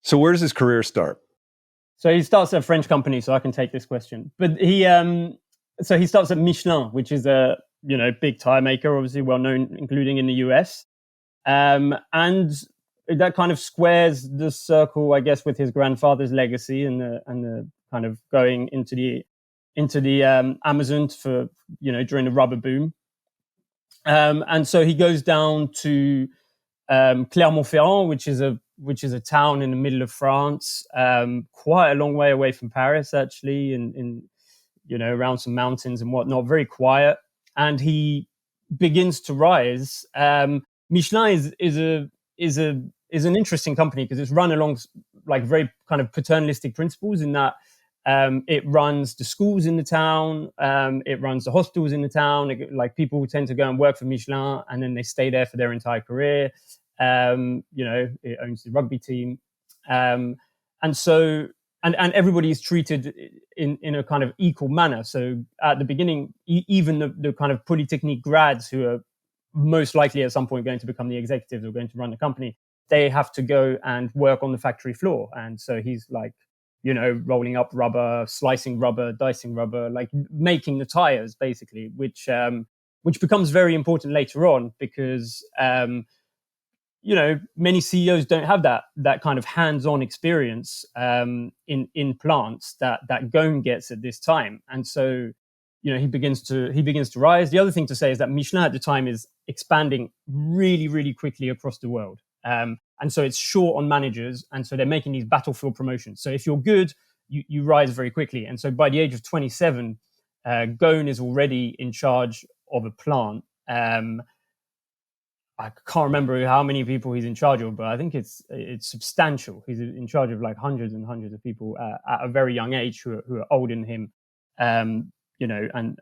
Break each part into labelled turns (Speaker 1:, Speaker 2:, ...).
Speaker 1: So where does his career start?
Speaker 2: So he starts at a French company, so I can take this question. But he starts at Michelin, which is a big tire maker, obviously well known, including in the US. And that kind of squares the circle, I guess, with his grandfather's legacy and the kind of going into the Amazon for during the rubber boom. And so he goes down to Clermont-Ferrand, which is a town in the middle of France, quite a long way away from Paris, actually, in around some mountains and whatnot, very quiet. And he begins to rise. Michelin is an interesting company because it's run along like very kind of paternalistic principles in that it runs the schools in the town, it runs the hospitals in the town. Like people tend to go and work for Michelin and then they stay there for their entire career. It owns the rugby team, and so and everybody is treated in a kind of equal manner. So at the beginning, even the kind of Polytechnique grads who are most likely at some point going to become the executives or going to run the company, they have to go and work on the factory floor. And so he's like, rolling up rubber, slicing rubber, dicing rubber, like making the tires, basically, which becomes very important later on because, many CEOs don't have that kind of hands-on experience in plants that Ghosn gets at this time. And so, he begins to rise. The other thing to say is that Michelin at the time is expanding really, really quickly across the world. And so it's short on managers. And so they're making these battlefield promotions. So if you're good, you rise very quickly. And so by the age of 27, Ghosn is already in charge of a plant. I can't remember how many people he's in charge of, but I think it's substantial. He's in charge of like hundreds and hundreds of people at a very young age who are older than him. And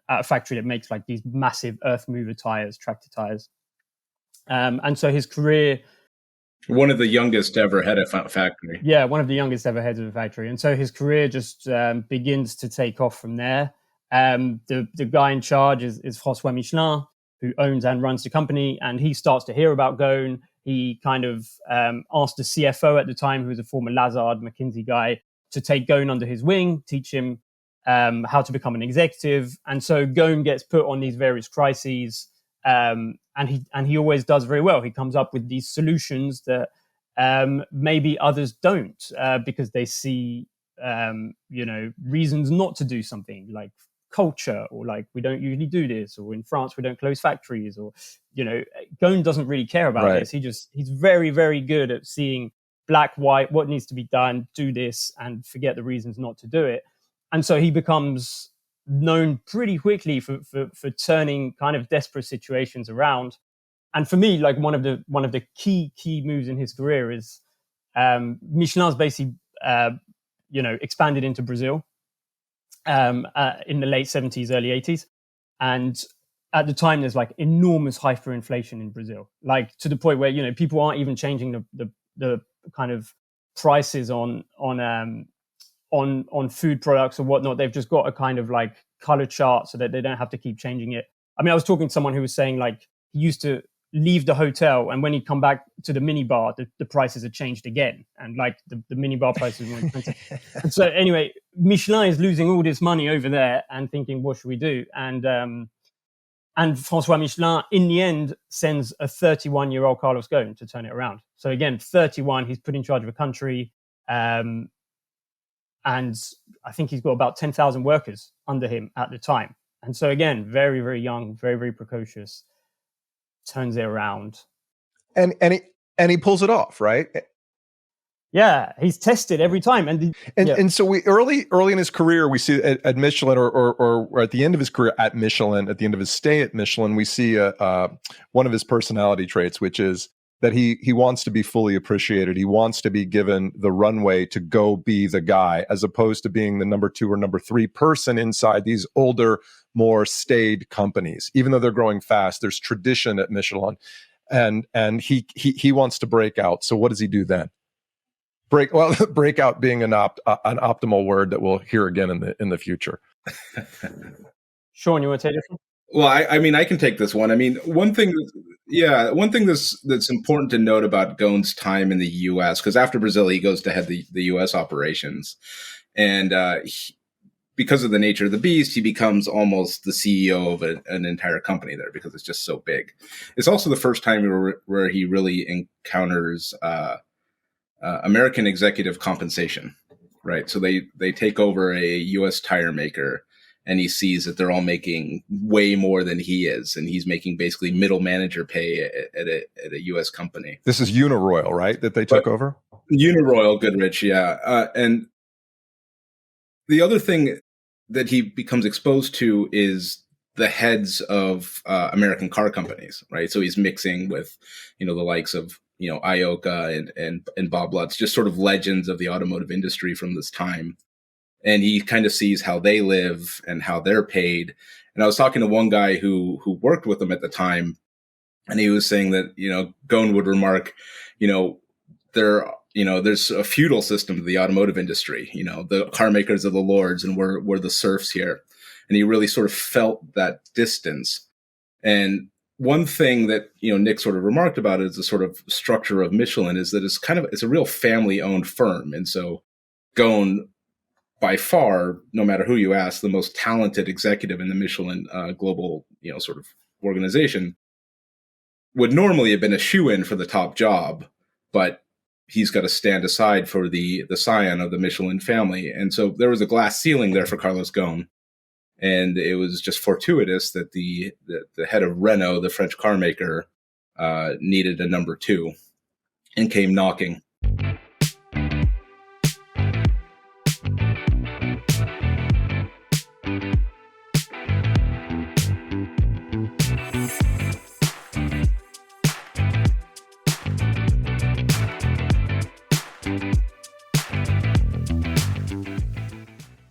Speaker 2: at a factory that makes like these massive earth mover tires, tractor tires. And so his career...
Speaker 3: One of the youngest ever head of a factory.
Speaker 2: Yeah, one of the youngest ever heads of a factory. And so his career just begins to take off from there. The guy in charge is François Michelin, who owns and runs the company. And he starts to hear about Ghosn. He kind of asked the CFO at the time, who was a former Lazard McKinsey guy, to take Ghosn under his wing, teach him how to become an executive. And so Ghosn gets put on these various crises. And he always does very well. He comes up with these solutions that maybe others don't because they see, reasons not to do something like culture or like we don't usually do this, or in France we don't close factories, or Ghosn doesn't really care about this. He's very, very good at seeing black, white, what needs to be done, do this, and forget the reasons not to do it. And so he becomes known pretty quickly for turning kind of desperate situations around. And for me, like one of the key moves in his career is Michelin's basically expanded into Brazil in the late 70s, early 80s, and at the time there's like enormous hyperinflation in Brazil, like to the point where people aren't even changing the kind of prices on food products or whatnot. They've just got a kind of like color chart so that they don't have to keep changing it. I mean, I was talking to someone who was saying like he used to leave the hotel and when he'd come back to the minibar, the prices had changed again. And like the minibar prices were more expensive. And so anyway, Michelin is losing all this money over there and thinking, what should we do? And François Michelin, in the end, sends a 31-year-old Carlos Ghosn to turn it around. So again, 31, he's put in charge of a country. And I think he's got about 10,000 workers under him at the time. And so again, very, very young, very, very precocious, turns it around.
Speaker 1: And he pulls it off, right?
Speaker 2: Yeah, he's tested every time.
Speaker 1: And so we early in his career, we see at Michelin or at the end of his career at Michelin, at the end of his stay at Michelin, we see one of his personality traits, which is that he wants to be fully appreciated. He wants to be given the runway to go be the guy, as opposed to being the number 2 or number 3 person inside these older, more staid companies. Even though they're growing fast, there's tradition at Michelin, and he wants to break out. So what does he do then? Breakout being an optimal word that we'll hear again in the future.
Speaker 2: Sean, you want to take this one?
Speaker 3: Well, I mean, I can take this one. I mean, one thing that's important to note about Ghosn's time in the U.S., because after Brazil, he goes to head the U.S. operations, and because of the nature of the beast, he becomes almost the CEO of an entire company there because it's just so big. It's also the first time where he really encounters American executive compensation, right? So they take over a U.S. tire maker, and he sees that they're all making way more than he is, and he's making basically middle manager pay at a U.S. company.
Speaker 1: This is Uniroyal, right? That they took over?
Speaker 3: Uniroyal, Goodrich, yeah. And the other thing that he becomes exposed to is the heads of American car companies, right? So he's mixing with, the likes of, Ioka and Bob Lutz, just sort of legends of the automotive industry from this time. And he kind of sees how they live and how they're paid. And I was talking to one guy who worked with them at the time, and he was saying that, Ghosn would remark, there's a feudal system to the automotive industry. The car makers are the lords and we're the serfs here. And he really sort of felt that distance. And one thing that, Nick sort of remarked about is the sort of structure of Michelin is that it's a real family owned firm. And so Ghosn, by far, no matter who you ask, the most talented executive in the Michelin global, sort of organization, would normally have been a shoo-in for the top job, but he's got to stand aside for the scion of the Michelin family. And so there was a glass ceiling there for Carlos Ghosn. And it was just fortuitous that the head of Renault, the French car maker, needed a number two and came knocking.